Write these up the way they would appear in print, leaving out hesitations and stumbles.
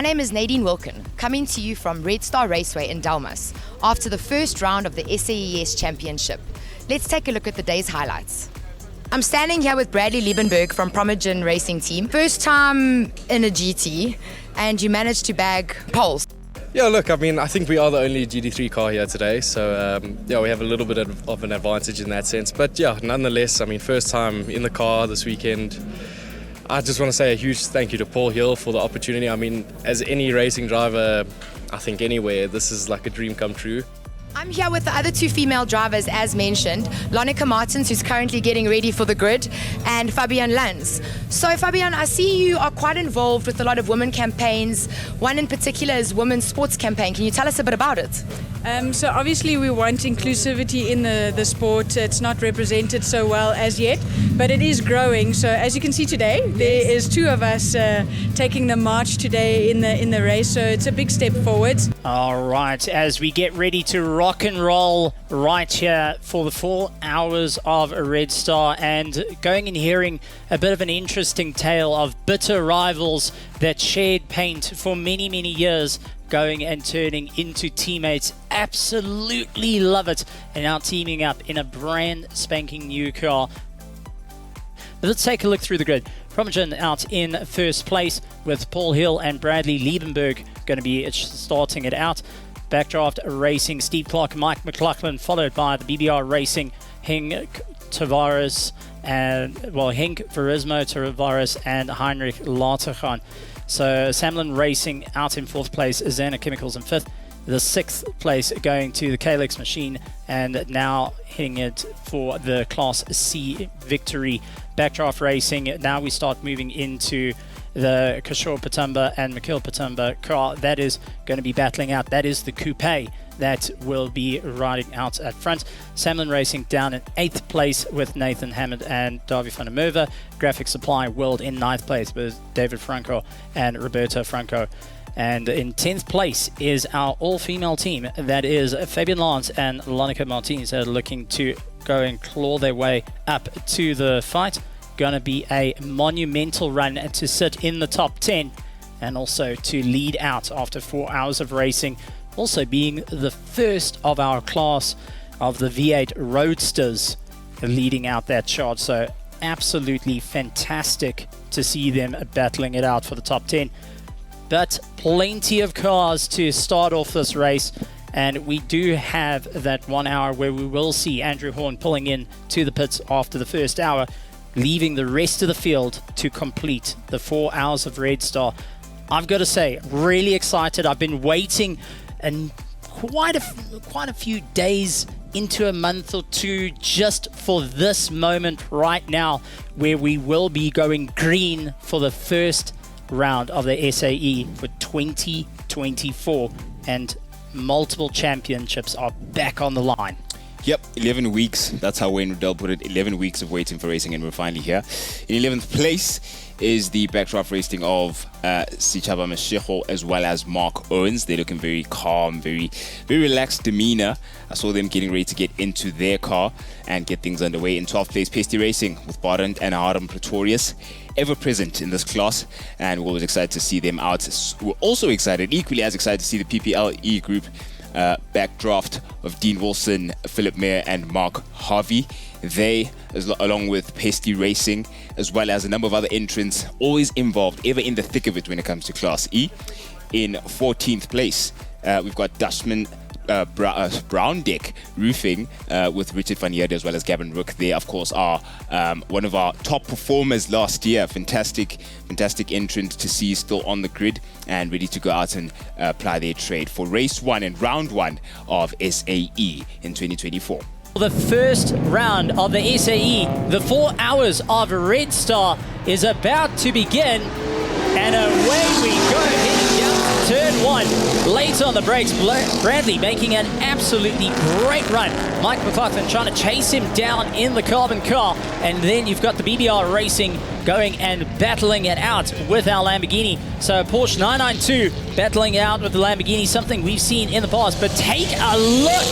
My name is Nadine Wilkin, coming to you from Redstar Raceway in Delmas after the first round of the SAES Championship. Let's take a look at the day's highlights. I'm standing here with Bradley Liebenberg from Primogen Racing Team. First time in a GT, and you managed to bag poles. Yeah, look, I mean, I think we are the only GT3 car here today, so yeah, we have a little bit of an advantage in that sense. But yeah, nonetheless, I mean, first time in the car this weekend. I just want to say a huge thank you to Paul Hill for the opportunity. I mean, as any racing driver, I think anywhere, this is like a dream come true. I'm here with the other two female drivers, as mentioned, Lonica Martins, who's currently getting ready for the grid, and Fabienne Lanz. So Fabienne, I see you are quite involved with a lot of women campaigns. One in particular is Women's Sports Campaign. Can you tell us a bit about it? So obviously we want inclusivity in the sport. It's not represented so well as yet, but it is growing. So as you can see today, there is two of us taking the march today in the race. So it's a big step forward. All right, as we get ready to rock and roll right here for the 4 hours of Redstar, and going and hearing a bit of an interesting tale of bitter rivals that shared paint for many, many years, going and turning into teammates. Absolutely love it, and now teaming up in a brand spanking new car. But let's take a look through the grid. Primogen out in first place with Paul Hill and Bradley Liebenberg going to be starting it out. Backdraft Racing, Steve Clark, Mike McLaughlin, followed by the BBR Racing, Henk Tavares, and Henk Verismo Tavares and Heinrich Latergan. So Samlin Racing out in fourth place, Zana Chemicals in fifth. The sixth place going to the Kalex machine, and now hitting it for the Class C victory. Backdraft Racing, now we start moving into the Kishore Patumba and Mikhail Patumba car that is going to be battling out. That is the coupe that will be riding out at front. Samlin Racing down in 8th place with Nathan Hammond and Davy van der Merwe. Graphic Supply World in 9th place with David Franco and Roberto Franco. And in 10th place is our all-female team. That is Fabienne Lanz and Lonica Martins, that are looking to go and claw their way up to the fight. Going to be a monumental run to sit in the top 10 and also to lead out after 4 hours of racing. Also being the first of our class of the V8 Roadsters leading out that chart. So absolutely fantastic to see them battling it out for the top 10. But plenty of cars to start off this race. And we do have that 1 hour where we will see Andrew Horn pulling in to the pits after the first hour, leaving the rest of the field to complete the 4 hours of Redstar. I've got to say, really excited. I've been waiting and quite a few days into a month or two just for this moment right now, where we will be going green for the first round of the SAE for 2024, and multiple championships are back on the line. Yep, 11 weeks. That's how Wayne Riddell put it. 11 weeks of waiting for racing, and we're finally here. In 11th place is the backdraft racing of Sichaba Mashego as well as Mark Owens. They're looking very calm, very relaxed demeanor. I saw them getting ready to get into their car and get things underway. In 12th place, Pesty Racing with Barend and Harem Pretorius, ever present in this class, and we're always excited to see them out. We're also excited, equally as excited, to see the PPLE group backdraft of Dean Wilson, Philip Mayer and Mark Harvey. They, along with Pesty Racing, as well as a number of other entrants, always involved, ever in the thick of it when it comes to Class E. In 14th place, we've got Dutchman Brown Deck Roofing with Richard van Heerde as well as Gavin Rook. They, of course, are one of our top performers last year. Fantastic entrant to see still on the grid and ready to go out and apply their trade for race 1 and round 1 of SAE in 2024. The first round of the SAE, the 4 hours of Redstar, is about to begin, and away we go, heading down to turn 1. Late on the brakes, Bradley making an absolutely great run. Mike McLaughlin trying to chase him down in the carbon car, and then you've got the BBR Racing going and battling it out with our Lamborghini. So Porsche 992 battling it out with the Lamborghini, something we've seen in the past. But take a look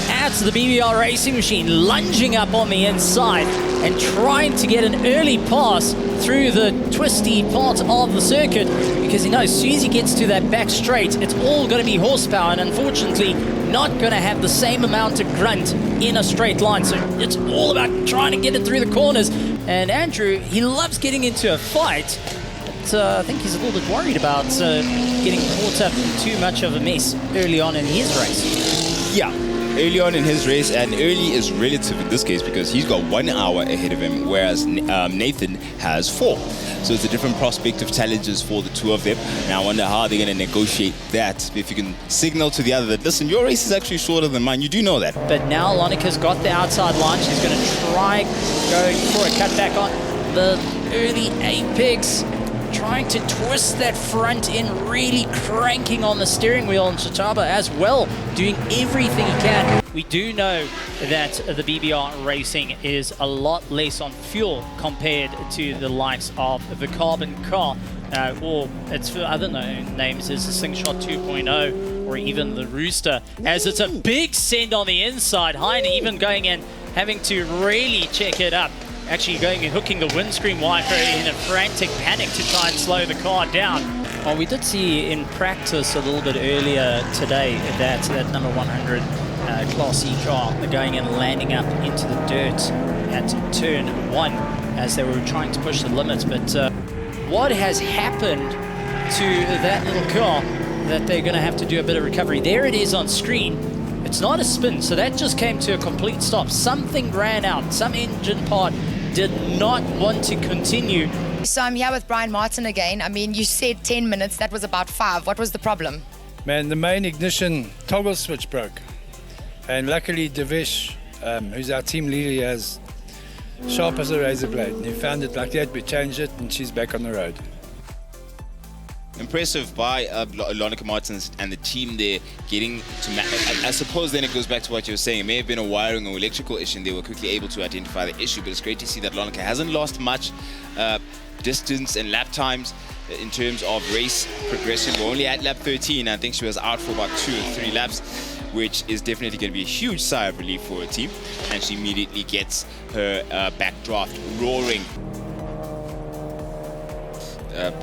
at the BBR racing machine, lunging up on the inside and trying to get an early pass through the twisty part of the circuit, because he knows as soon as he gets to that back straight, it's all going to be horsepower, and unfortunately not going to have the same amount of grunt in a straight line. So it's all about trying to get it through the corners. And Andrew, he loves getting into a fight, but I think he's a little bit worried about getting caught up in too much of a mess early on in his race. Yeah, early on in his race, and early is relative in this case because he's got 1 hour ahead of him, whereas Nathan has 4. So it's a different prospect of challenges for the two of them. And I wonder how they're going to negotiate that. If you can signal to the other that, listen, your race is actually shorter than mine. You do know that. But now Lonnike's got the outside line. She's going to try going for a cutback on the early apex, trying to twist that front in, really cranking on the steering wheel, and Sichaba as well, doing everything he can. We do know that the BBR racing is a lot less on fuel compared to the likes of the carbon car, or its other known names is the Slingshot 2.0 or even the Rooster, as it's a big send on the inside. Heine even going in, having to really check it up. Actually going and hooking the windscreen wiper in a frantic panic to try and slow the car down. Well, we did see in practice a little bit earlier today that number 100 Class E car going and landing up into the dirt at turn 1 as they were trying to push the limits. But what has happened to that little car that they're going to have to do a bit of recovery? There it is on screen. It's not a spin, so that just came to a complete stop. Something ran out. Some engine part did not want to continue. So I'm here with Brian Martin again. I mean, you said 10 minutes, that was about 5. What was the problem? Man, the main ignition toggle switch broke. And luckily Devesh, who's our team leader, he has sharp as a razor blade. And he found it like that, we changed it, and she's back on the road. Impressive by Lonneke Martins and the team there getting to I suppose then it goes back to what you were saying. It may have been a wiring or electrical issue and they were quickly able to identify the issue, but it's great to see that Lonneke hasn't lost much distance and lap times in terms of race progression. We're only at lap 13. I think she was out for about 2 or 3 laps, which is definitely going to be a huge sigh of relief for her team, and she immediately gets her backdraft roaring.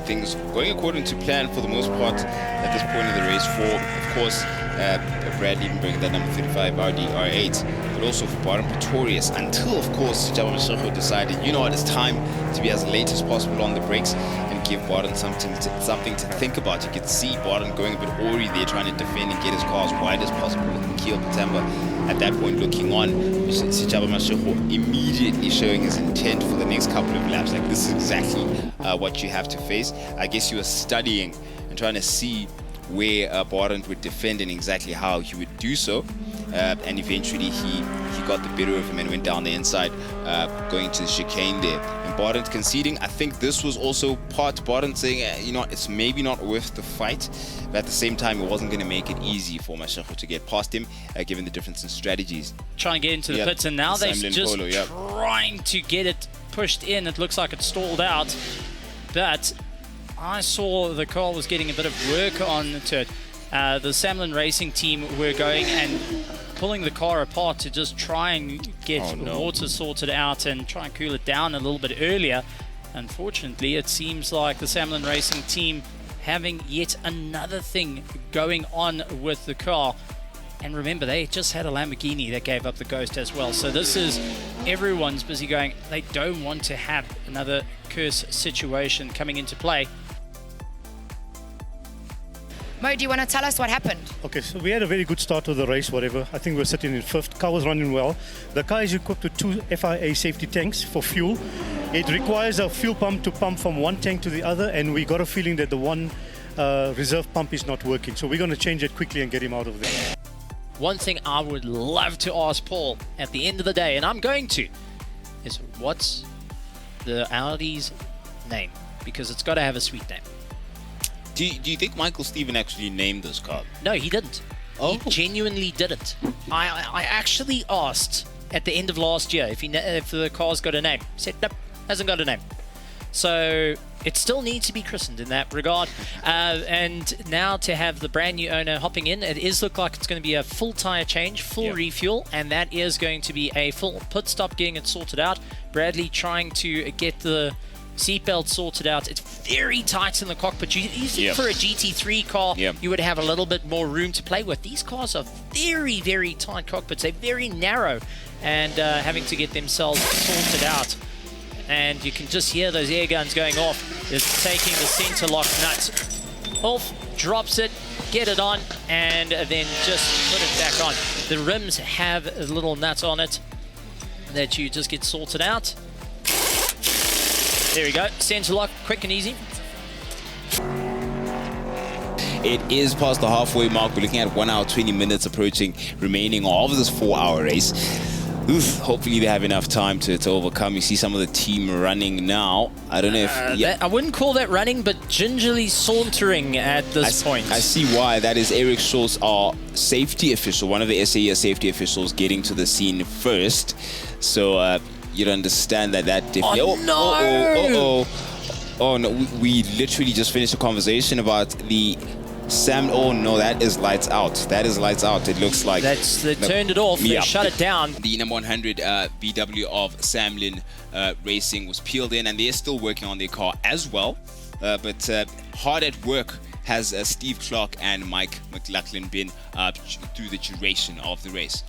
Things going according to plan for the most part at this point in the race for, of course, Brad Liebenberg, that number 35 RD-R8, but also for Baden Pretorius, until, of course, Sichaba Mashego decided, you know what, it's time to be as late as possible on the brakes and give Baden something to think about. You could see Baden going a bit awry there, trying to defend and get his car as wide as possible with Nikhil Patamba at that point looking on. Sichaba Mashego immediately showing his intent for the next couple of laps. Like, this is exactly what you have to face. I guess you were studying and trying to see where Baden would defend and exactly how he would do so. And eventually he got the better of him and went down the inside, going to the chicane there. And Baden conceding. I think this was also part Baden saying, you know, it's maybe not worth the fight, but at the same time, it wasn't going to make it easy for Mashego to get past him, given the difference in strategies. Trying to get into the pits, and now they're just trying to get it pushed in. It looks like it's stalled out, but I saw the car was getting a bit of work onto it. The Samlin Racing team were going and pulling the car apart to just try and get water sorted out and try and cool it down a little bit earlier. Unfortunately, it seems like the Samlin Racing team having yet another thing going on with the car. And remember, they just had a Lamborghini that gave up the ghost as well. So this is, everyone's busy going, they don't want to have another curse situation coming into play. Mo, do you want to tell us what happened? Okay, so we had a very good start to the race, whatever. I think we were sitting in 5th. Car was running well. The car is equipped with 2 FIA safety tanks for fuel. It requires a fuel pump to pump from one tank to the other, and we got a feeling that the one reserve pump is not working. So we're going to change it quickly and get him out of there. One thing I would love to ask Paul at the end of the day, and I'm going to, is what's the Audi's name? Because it's got to have a sweet name. Do you think Michael Steven actually named this car? No, he didn't. Oh. He genuinely didn't. I actually asked at the end of last year if the car's got a name. He said, nope, hasn't got a name. So it still needs to be christened in that regard. And now to have the brand new owner hopping in, it is look like it's going to be a full tire change, full refuel, and that is going to be a full pit stop, getting it sorted out. Bradley trying to get the seatbelt sorted out. It's very tight in the cockpit. You think for a GT3 car, you would have a little bit more room to play with. These cars are very, very tight cockpits. They're very narrow, and having to get themselves sorted out. And you can just hear those air guns going off. It's taking the center lock nut off, drops it, get it on, and then just put it back on. The rims have a little nut on it that you just get sorted out. There we go, center lock, quick and easy. It is past the halfway mark. We're looking at 1 hour, 20 minutes approaching remaining of this 4-hour race. Oof, hopefully they have enough time to overcome. You see some of the team running now. I don't know if... I wouldn't call that running, but gingerly sauntering at this point. I see why. That is Eric Schultz, our safety official, one of the SAES safety officials, getting to the scene first. So you'd understand that definitely... Oh no, we literally just finished a conversation about the... Oh no, that is lights out. That is lights out. It looks like they turned it off. They shut it down. The number 100 VW of Samlin Racing was peeled in, and they're still working on their car as well. But hard at work has Steve Clark and Mike McLaughlin been through the duration of the race.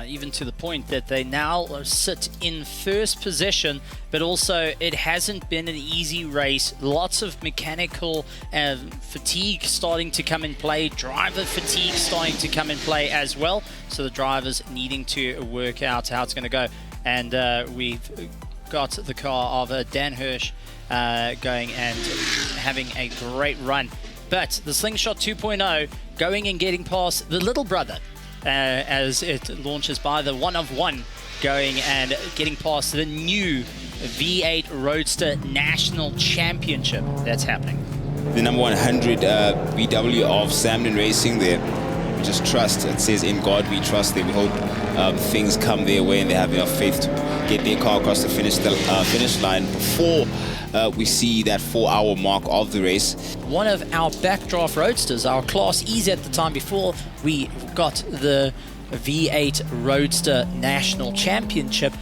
Even to the point that they now sit in first position, but also it hasn't been an easy race. Lots of mechanical fatigue starting to come in play, driver fatigue starting to come in play as well. So the drivers needing to work out how it's going to go. And we've got the car of Dan Hirsch going and having a great run. But the Slingshot 2.0 going and getting past the little brother. As it launches by the one of one, going and getting past the new V8 Roadster National Championship that's happening. The number 100 VW of Samlin Racing there. Just trust. It says, in God we trust. They hope things come their way and they have enough faith to get their car across the finish line before we see that 4-hour mark of the race. One of our backdraft roadsters, our Class E's at the time before we got the V8 Roadster National Championship,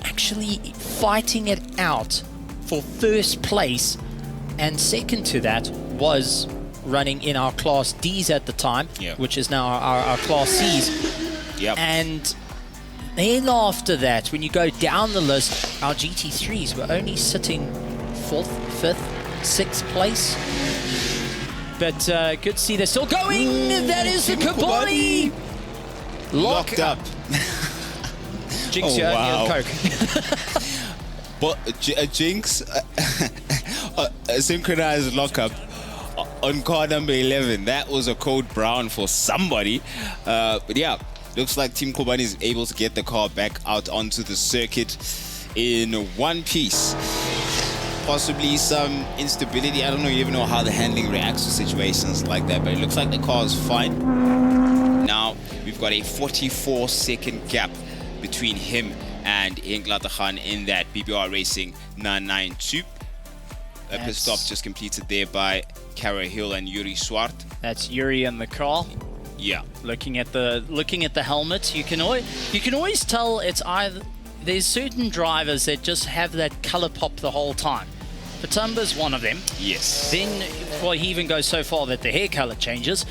actually fighting it out for first place, and second to that was running in our Class D's at the time, which is now our Class C's. And then after that, when you go down the list, our GT3s were only sitting 4th, 5th, 6th place. But good to see they're still going. That is the Kobani. Locked up. Jinx, Coke. But Jinx, a synchronized lockup on car number 11. That was a code brown for somebody. But yeah, looks like Team Kobani is able to get the car back out onto the circuit in one piece. Possibly some instability. I don't know, you even know how the handling reacts to situations like that, but it looks like the car is fine. Now we've got a 44-second gap between him and Inglaterhan in that BBR Racing 992. A pit stop just completed there by Kara Hill and Yuri Swart. That's Yuri in the car. Yeah. Looking at the helmet, you can always tell it's either. There's certain drivers that just have that color pop the whole time. Patumba's one of them. Yes. Then, well, he even goes so far that the hair color changes.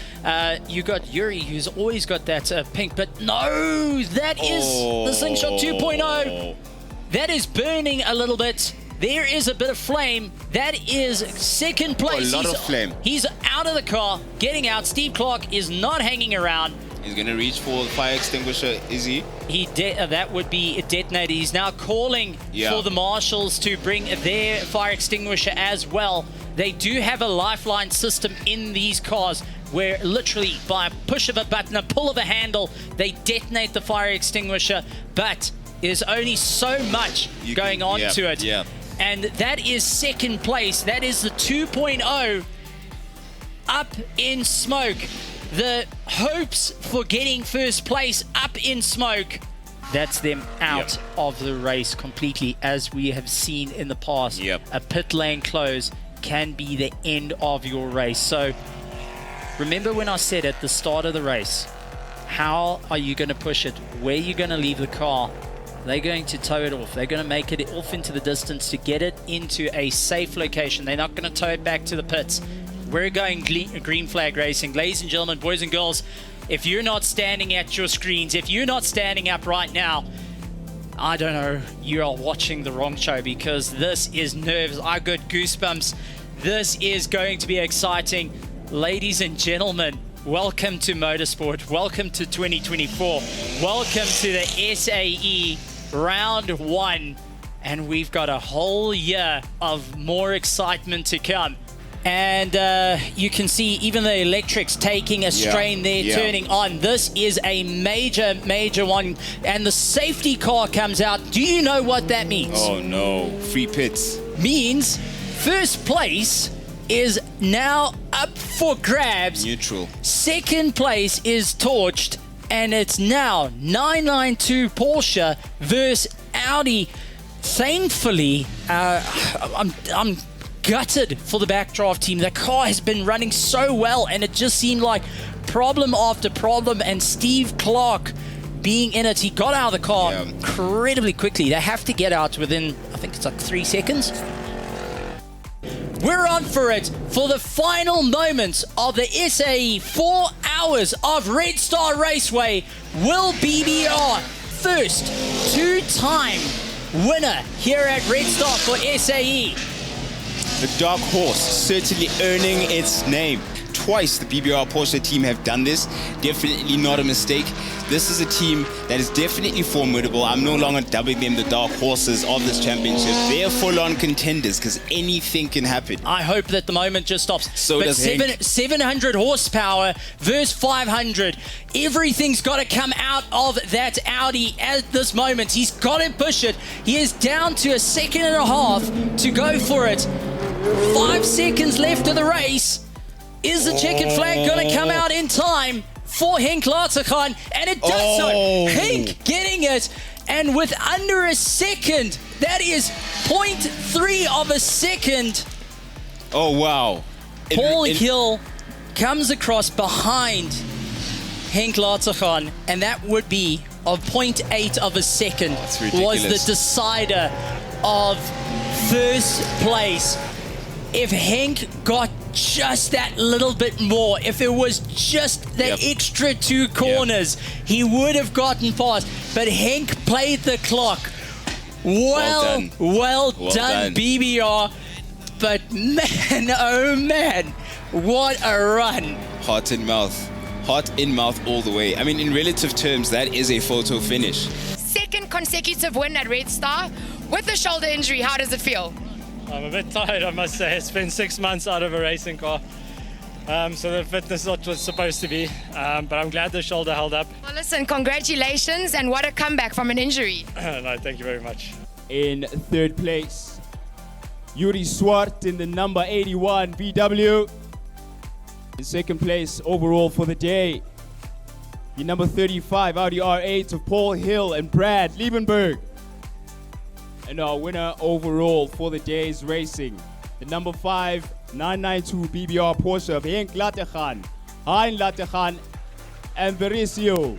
You got Yuri, who's always got that pink, but no, that is the Slingshot 2.0. That is burning a little bit. There is a bit of flame. That is second place. A lot of flame. He's out of the car, getting out. Steve Clark is not hanging around. He's going to reach for the fire extinguisher, is he? That would be detonated. He's now calling for the marshals to bring their fire extinguisher as well. They do have a lifeline system in these cars where literally by a push of a button, a pull of a handle, they detonate the fire extinguisher, but there's only so much going on to it. Yeah. And that is second place. That is the 2.0 up in smoke. The hopes for getting first place up in smoke. that's them out of the race completely, as we have seen in the past. A pit lane close can be the end of your race. So remember when I said at the start of the race, how are you going to push it? Where are you going to leave the car? They're going to tow it off. They're going to make it off into the distance to get it into a safe location. They're not going to tow it back to the pits. We're going green flag racing. Ladies and gentlemen, boys and girls, if you're not standing at your screens, if you're not standing up right now, I don't know, you are watching the wrong show, because this is nerves. I got goosebumps. This is going to be exciting. Ladies and gentlemen, welcome to motorsport. Welcome to 2024. Welcome to the SAE round 1. And we've got a whole year of more excitement to come. And you can see even the electrics taking a strain there, turning on. This is a major one. And the safety car comes out. Do you know what that means? Oh no, free pits. Means first place is now up for grabs. Neutral. Second place is torched. And it's now 992 Porsche versus Audi. Thankfully, I'm gutted for the backdraft team. The car has been running so well, and it just seemed like problem after problem. And Steve Clark being in it, he got out of the car incredibly quickly. They have to get out within, I think it's like 3 seconds. We're on for it for the final moments of the SAE 4 hours of Redstar Raceway. Will BBR, first two-time winner here at Redstar for SAE. The dark horse certainly earning its name. Twice the BBR Porsche team have done this. Definitely not a mistake. This is a team that is definitely formidable. I'm no longer dubbing them the dark horses of this championship. They're full-on contenders, because anything can happen. I hope that the moment just stops. So does Henk. 700 horsepower versus 500. Everything's got to come out of that Audi at this moment. He's got to push it. He is down to a second and a half to go for it. 5 seconds left of the race. Is the checkered flag going to come out in time for Henk Latergan? And it does so. Henk getting it. And with under a second, that is 0.3 of a second. Oh, wow. Paul Hill comes across behind Henk Latergan, and that would be of 0.8 of a second. That's ridiculous. Was the decider of first place. If Henk got just that little bit more, if it was just the extra 2 corners, he would have gotten past. But Henk played the clock. Well done, BBR. But man, oh man, what a run. Heart in mouth all the way. I mean, in relative terms, that is a photo finish. Second consecutive win at Redstar. With the shoulder injury, how does it feel? I'm a bit tired, I must say. It's been 6 months out of a racing car. So the fitness is not what it's supposed to be. But I'm glad the shoulder held up. Well, listen, congratulations, and what a comeback from an injury. No, thank you very much. In third place, Yuri Swart in the number 81 VW. In second place overall for the day, the number 35 Audi R8 of Paul Hill and Brad Liebenberg. And our winner overall for the day's racing, the number 5 992 BBR Porsche of Henk Latergan, Hein Latergan, and Vericio.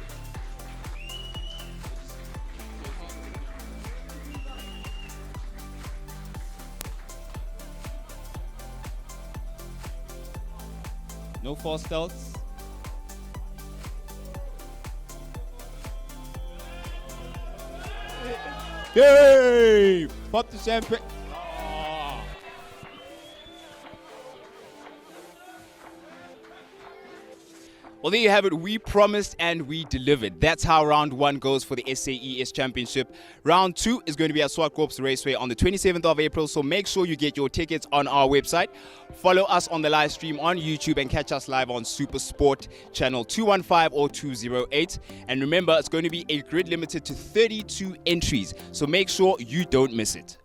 No false starts. Hey! Pop the champagne. Well, there you have it. We promised and we delivered. That's how round 1 goes for the SAES Championship. Round 2 is going to be at Swartkorps Raceway on the 27th of April, so make sure you get your tickets on our website. Follow us on the live stream on YouTube and catch us live on Super Sport channel 215 or 208. And remember, it's going to be a grid limited to 32 entries, so make sure you don't miss it.